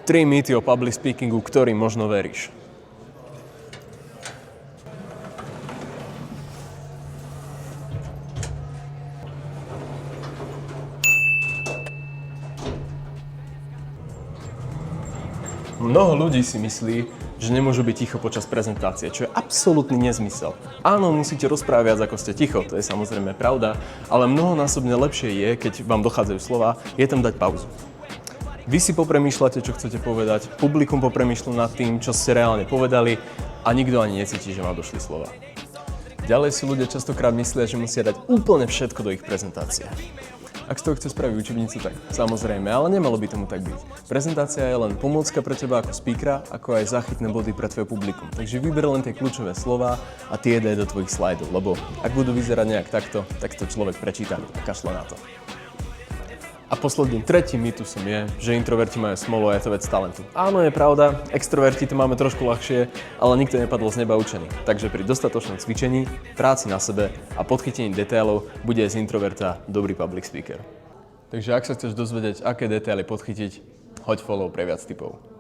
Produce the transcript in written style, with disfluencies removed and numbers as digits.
3 mýty o public speakingu, ktorým možno veríš. Mnoho ľudí si myslí, že nemôžu byť ticho počas prezentácie, čo je absolútny nezmysel. Áno, musíte rozprávať viac, ako ste ticho, to je samozrejme pravda, ale mnohonásobne lepšie je, keď vám dochádzajú slova, je tam dať pauzu. Vy si popremýšľate, čo chcete povedať, publikum popremýšľa nad tým, čo ste reálne povedali a nikto ani necíti, že vám došli slova. Ďalej si ľudia častokrát myslia, že musia dať úplne všetko do ich prezentácie. Ak z toho chce spraviť učebnicu, tak samozrejme, ale nemalo by tomu tak byť. Prezentácia je len pomôcka pre teba ako speakera, ako aj záchytné body pre tvoje publikum. Takže vyber len tie kľúčové slová a tie daj do tvojich slajdov, lebo ak budú vyzerať nejak takto, tak to človek prečíta a kašle na to. A posledným tretím mýtusom je, že introverti majú smolu a je to vec talentu. Áno, je pravda, extroverti to máme trošku ľahšie, ale nikto nepadol z neba učený. Takže pri dostatočnom cvičení, práci na sebe a podchytení detailov bude z introverta dobrý public speaker. Takže ak sa chceš dozvedieť, aké detaily podchytiť, hoď follow pre viac tipov.